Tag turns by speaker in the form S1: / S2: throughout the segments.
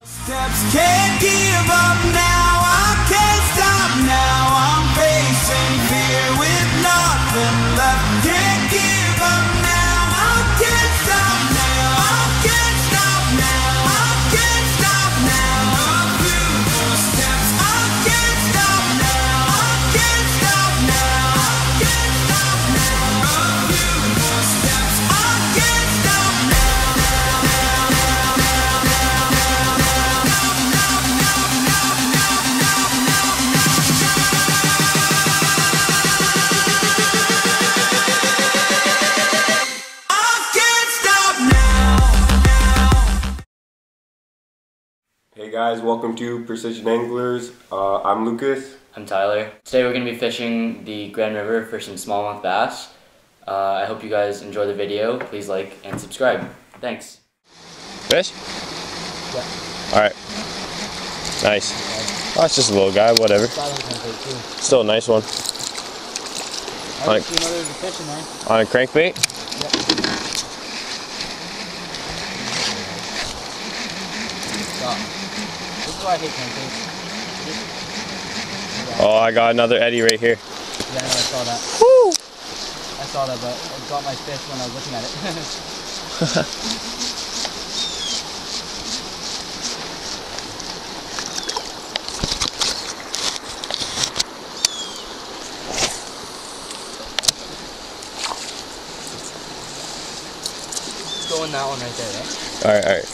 S1: Steps can't give up now, I can't stop now, I'm facing fear with nothing left. Can't give up now, I can't stop now, I can't stop now, I can't stop now. A few more steps, I can't stop now, I can't stop now, I can't stop now. A few more steps, I can't stop now.
S2: Hey guys, welcome to Precision Anglers. I'm Lucas.
S3: I'm Tyler. Today we're going to be fishing the Grand River for some smallmouth bass. I hope you guys enjoy the video. Please like and subscribe. Thanks.
S4: Fish?
S3: Yeah.
S4: Alright. Nice. Oh, it's just a little guy, whatever. Still a nice one.
S3: I didn't know there was a fish in there.
S4: On a crankbait?
S3: Yep. This is why I hate crankbaits.
S4: Oh, I got another eddy right here.
S3: Yeah, I know, I saw that.
S4: Woo!
S3: I saw that, but I got my fish when I was looking at it. Go in that one right there, eh?
S4: Alright, alright.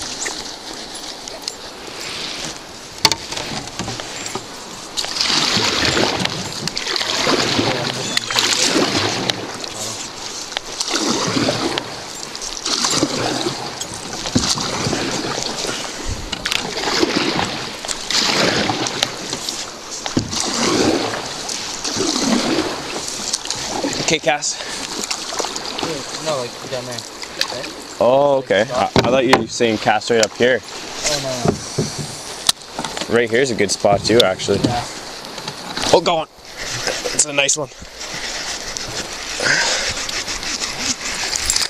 S4: Okay, cast.
S3: No, like down there. Okay.
S4: Oh, okay. I thought you were saying cast right up here.
S3: Oh, no.
S4: Right here's a good spot too, actually.
S3: Yeah.
S4: Oh, go on. It's a nice one.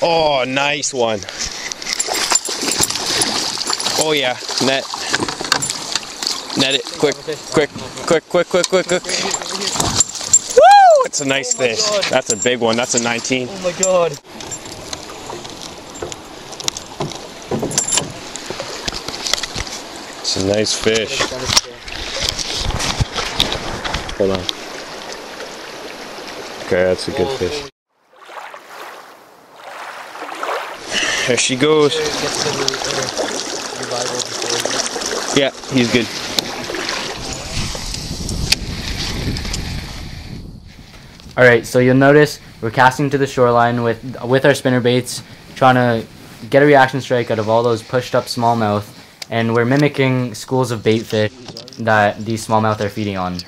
S4: Oh, nice one. Oh yeah, net. Net it, quick, quick, quick, quick, quick, quick, quick. Woo! It's a nice fish.
S3: God.
S4: That's a big one. That's a 19.
S3: Oh my god.
S4: It's a nice fish. Hold on. Okay, that's a good fish. There she goes. Yeah, he's good.
S3: Alright, so you'll notice we're casting to the shoreline with our spinnerbaits, trying to get a reaction strike out of all those pushed up smallmouth, and we're mimicking schools of bait fish that these smallmouth are feeding on.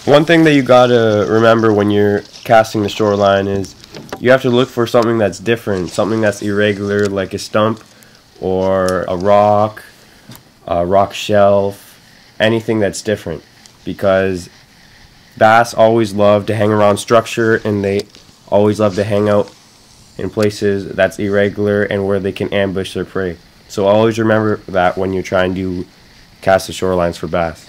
S2: One thing that you gotta remember when you're casting the shoreline is you have to look for something that's different, something that's irregular, like a stump or a rock shelf, anything that's different, because bass always love to hang around structure, and they always love to hang out in places that's irregular and where they can ambush their prey. So always remember that when you're trying to cast the shorelines for bass.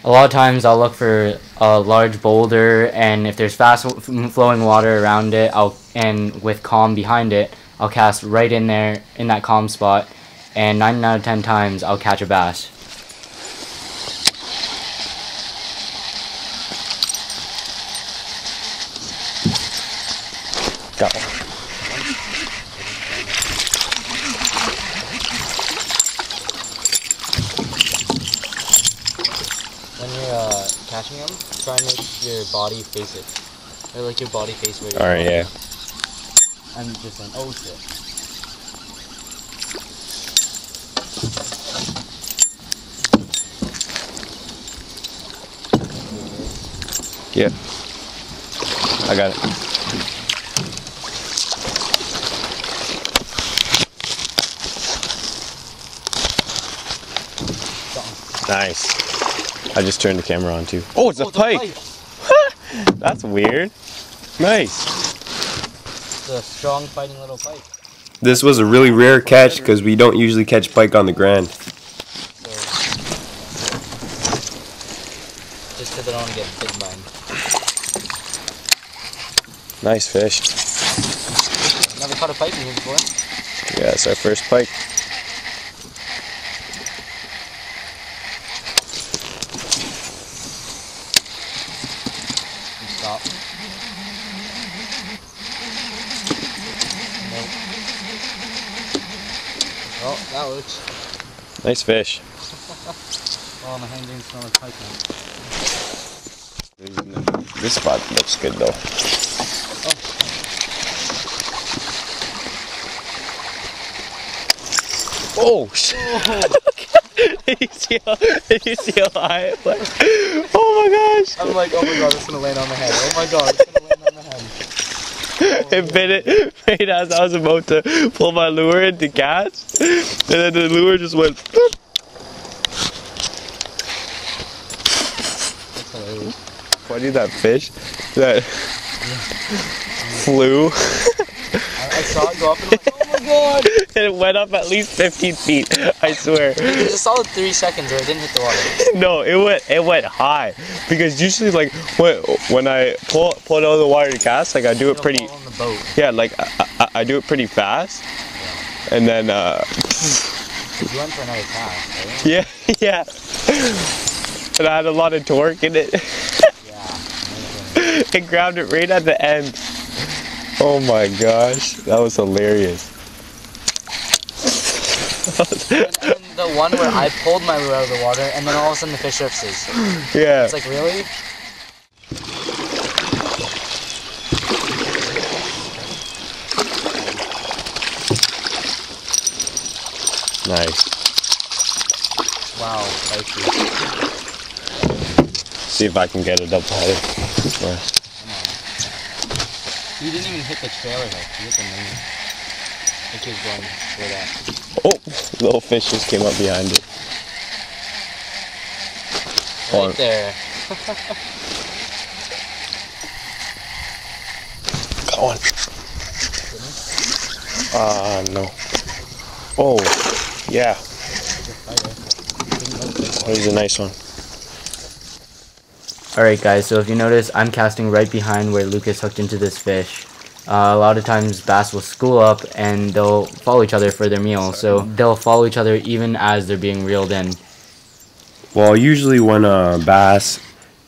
S3: A lot of times I'll look for a large boulder, and if there's fast flowing water around it, and with calm behind it, I'll cast right in there in that calm spot, and 9 out of 10 times I'll catch a bass.
S4: Got one.
S3: When you're catching them, try and make your body face it. Or like your body face where you're
S4: Alright, yeah.
S3: I'm just saying, oh shit.
S4: Yep. I got it. Nice. I just turned the camera on too. Oh, it's a pike. That's weird. Nice.
S3: It's a strong fighting little pike.
S2: This was a really rare catch because we don't usually catch pike on the Grand.
S3: just because I don't want to get bitten by him.
S4: Nice fish.
S3: Never caught a pike in here before.
S4: Yeah, it's our first pike.
S3: Stop. Nope. Oh, that works.
S4: Nice fish.
S3: Oh, my hand didn't smell like pike now.
S4: This spot looks good though. Oh shit! Did you see how high it went? Oh my gosh!
S3: I'm like, oh my god, it's gonna land on my head. Oh my god, it's gonna land on my head.
S4: It bit it right as I was about to pull my lure in to cast, and then the lure just went. Boop.
S3: That's hilarious.
S4: Funny that fish that flew.
S3: I saw it go up and I'm like, oh my god!
S4: And it went up at least 15 feet, I swear.
S3: It was a solid 3 seconds where it didn't hit the water.
S4: No, it went high. Because usually like when I pull it out of the water to cast, like I do it pretty.
S3: Fall on the boat.
S4: Yeah, like I do it pretty fast. And then
S3: You went for another cast, right?
S4: yeah, yeah. And I had a lot of torque in it.
S3: Yeah.
S4: It grabbed it right at the end. Oh my gosh, that was hilarious.
S3: And the one where I pulled my lure out of the water and then all of a sudden the fish surfaces.
S4: Yeah.
S3: It's like, really?
S4: Nice.
S3: Wow, spicy.
S4: See if I can get it up higher.
S3: You didn't even hit the trailer hook, you hit the main. It keeps going for that.
S4: Oh, little fish just came up behind it. Hold on.
S3: Right there.
S4: Got one. No. Oh, yeah. That was a nice one.
S3: Alright guys, so if you notice, I'm casting right behind where Lucas hooked into this fish. A lot of times bass will school up and they'll follow each other for their meal, so they'll follow each other even as they're being reeled in.
S2: Well, usually when a bass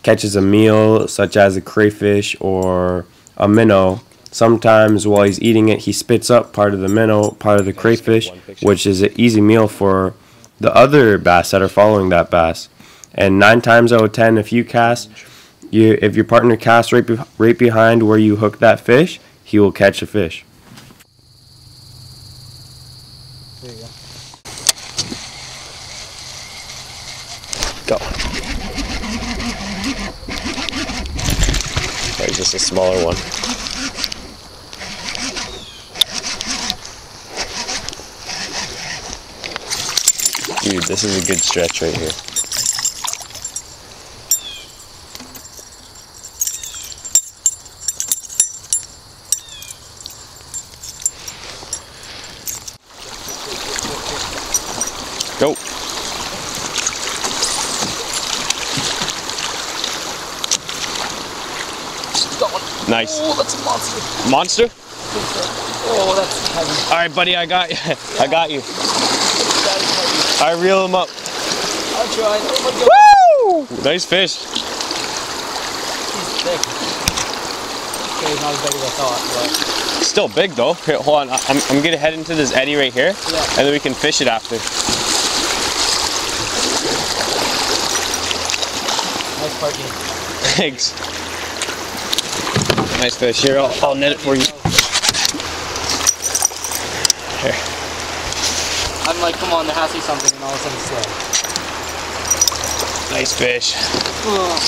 S2: catches a meal, such as a crayfish or a minnow, sometimes while he's eating it, he spits up part of the minnow, part of the crayfish, which is an easy meal for the other bass that are following that bass. And 9 times out of 10, if you cast, if your partner casts right behind where you hook that fish, he will catch a fish.
S3: There you go.
S4: Go. Or just a smaller one. Dude, this is a good stretch right here. Go. Nice.
S3: Oh, that's a monster.
S4: Monster?
S3: Oh, that's heavy.
S4: All right, buddy, I got you.
S3: Yeah.
S4: I got you.
S3: That is heavy.
S4: I reel him up.
S3: I'll try. Oh my god.
S4: Woo! Nice fish.
S3: He's thick. Okay, he's not as big as I thought, but...
S4: Still big though. Here, hold on. I'm gonna head into this eddy right here,
S3: Yeah.
S4: and then we can fish it after.
S3: Nice parking.
S4: Thanks. Nice fish. Here, I'll net it for you. Here.
S3: I'm like, come on, there has to be something, and all of a sudden it's slow.
S4: Nice fish.
S3: Ugh.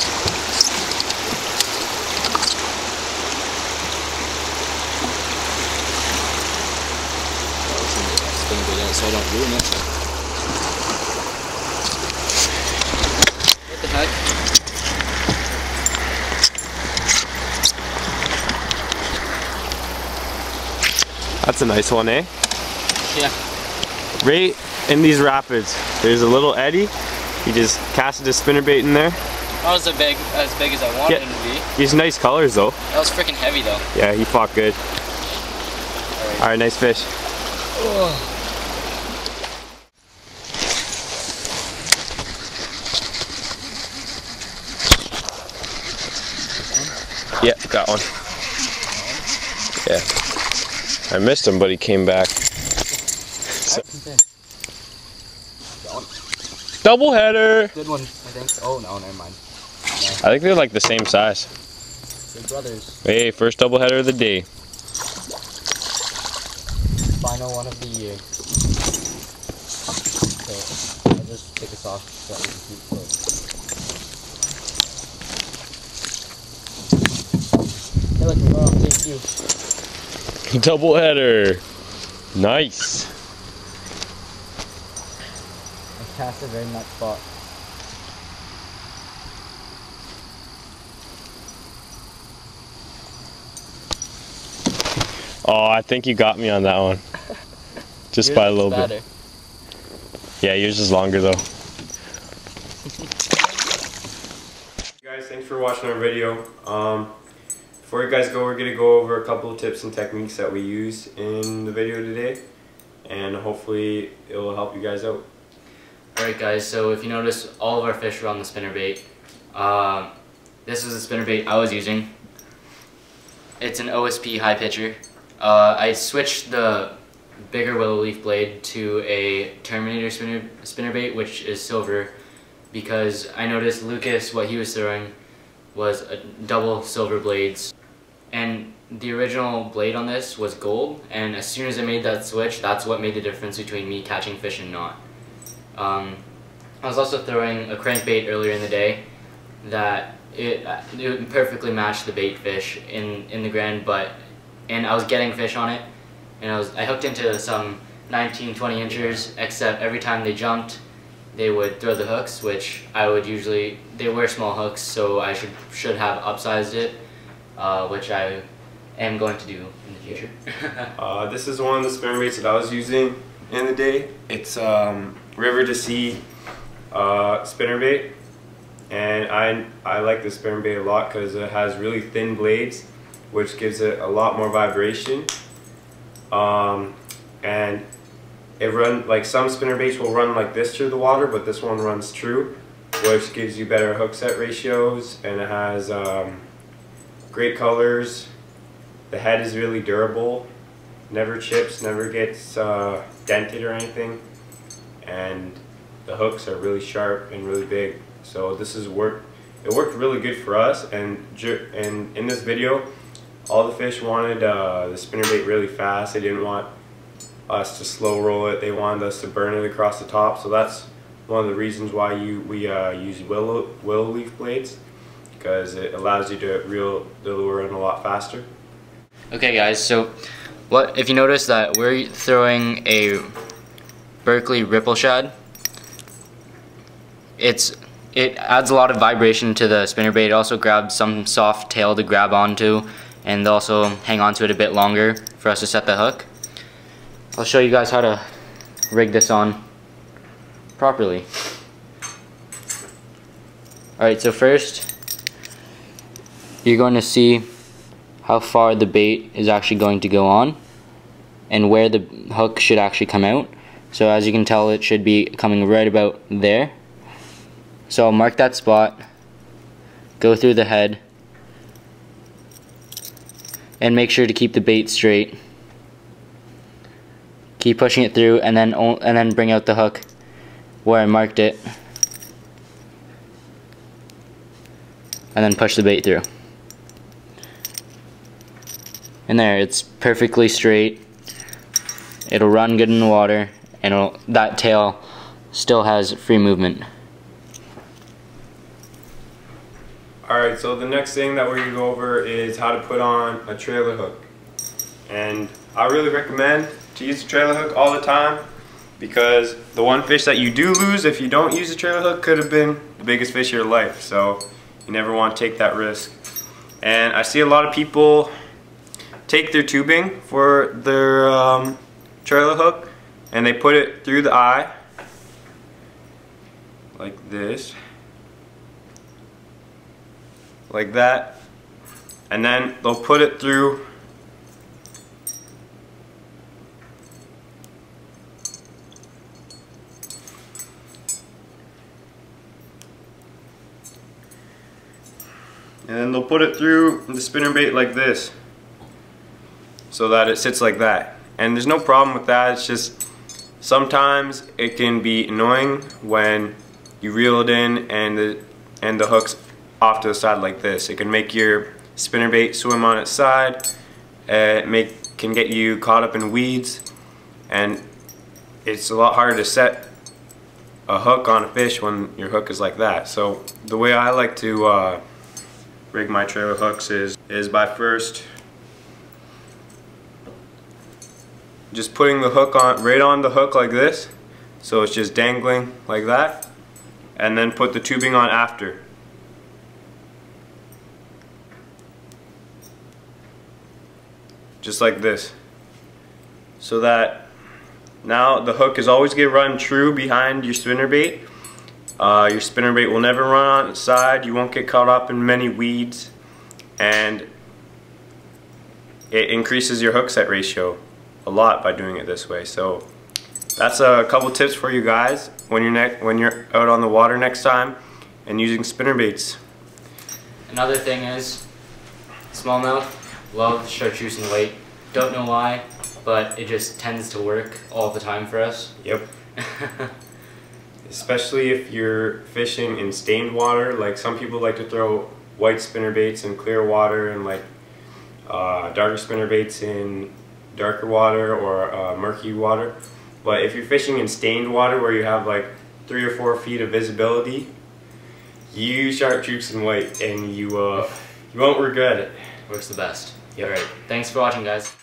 S3: So I don't ruin it. What the heck?
S4: That's a nice one, eh?
S3: Yeah.
S4: Right in these rapids, there's a little eddy. You just casted a spinnerbait in there,
S3: Not as big as I wanted him to be.
S4: He's nice colors though.
S3: That was freaking heavy though.
S4: Yeah, he fought good. Alright, nice fish.
S3: Oh.
S4: Yeah, got one. Yeah. I missed him, but he came back. So. Double header!
S3: Good one, I think. Oh no, never mind. No.
S4: I think they're like the same size.
S3: They're brothers.
S4: Hey, first double header of the day.
S3: Final one of the year. So, I'll just take this off so that we can keep close. Hey look, we're on take 2.
S4: Double header. Nice.
S3: I cast it right in that spot.
S4: Oh, I think you got me on that one. Just by a little bit. Yeah, yours is longer though.
S2: Guys, thanks for watching our video. Before you guys go, we're going to go over a couple of tips and techniques that we use in the video today, and hopefully it will help you guys out.
S3: Alright guys, so if you notice, all of our fish are on the spinnerbait. This is the spinnerbait I was using. It's an O.S.P high pitcher. I switched the bigger willow leaf blade to a Terminator spinnerbait, which is silver, because I noticed Lucas, what he was throwing was a double silver blades, and the original blade on this was gold, and as soon as I made that switch, that's what made the difference between me catching fish and not. I was also throwing a crankbait earlier in the day that it perfectly matched the bait fish in the Grand, and I was getting fish on it, and I hooked into some 19-20 inchers, except every time they jumped they would throw the hooks, which I would usually, they were small hooks, so I should have upsized it, which I am going to do in the future.
S2: This is one of the spinnerbaits that I was using in the day. It's river to sea spinnerbait, and I like this spinnerbait a lot because it has really thin blades, which gives it a lot more vibration, and it runs like some spinnerbaits will run like this through the water, but this one runs true, which gives you better hook set ratios, and it has great colors. The head is really durable, never chips, never gets dented or anything, and the hooks are really sharp and really big. So this is it worked really good for us, and in this video all the fish wanted the spinnerbait really fast. They didn't want us to slow roll it, they wanted us to burn it across the top. So that's one of the reasons why we use willow leaf blades, because it allows you to reel the lure in a lot faster.
S3: Okay guys, so if you notice that we're throwing a Berkeley ripple shad, it adds a lot of vibration to the spinnerbait. It also grabs some soft tail to grab onto, and also hang on to it a bit longer for us to set the hook. I'll show you guys how to rig this on properly. Alright, so first you're going to see how far the bait is actually going to go on and where the hook should actually come out. So as you can tell, it should be coming right about there. So I'll mark that spot, go through the head, and make sure to keep the bait straight. Keep pushing it through, and then bring out the hook where I marked it, and then push the bait through. And there, it's perfectly straight. It'll run good in the water, and that tail still has free movement.
S2: Alright, so the next thing that we're going to go over is how to put on a trailer hook. And I really recommend to use a trailer hook all the time, because the one fish that you do lose if you don't use a trailer hook could have been the biggest fish of your life. So you never want to take that risk. And I see a lot of people take their tubing for their trailer hook and they put it through the eye like this. like that, and then they'll put it through the spinnerbait like this, so that it sits like that. And there's no problem with that. It's just sometimes it can be annoying when you reel it in and the hook's off to the side like this. It can make your spinnerbait swim on its side. It can get you caught up in weeds, and it's a lot harder to set a hook on a fish when your hook is like that. So the way I like to rig my trailer hooks is by first just putting the hook right on the hook like this, so it's just dangling like that, and then put the tubing on after. Just like this, so that now the hook is always going to run true behind your spinnerbait. Your spinnerbait will never run on its side. You won't get caught up in many weeds, and it increases your hook set ratio a lot by doing it this way. So that's a couple tips for you guys when you're out on the water next time and using spinnerbaits.
S3: Another thing is, smallmouth love chartreuse and white. Don't know why, but it just tends to work all the time for us.
S2: Yep. Especially if you're fishing in stained water. Like, some people like to throw white spinnerbaits in clear water, and like darker spinnerbaits in darker water or murky water. But if you're fishing in stained water where you have like 3 or 4 feet of visibility, use chartreuse and white, and you won't regret it.
S3: Works the best.
S2: Yep.
S3: Alright, thanks for watching, guys.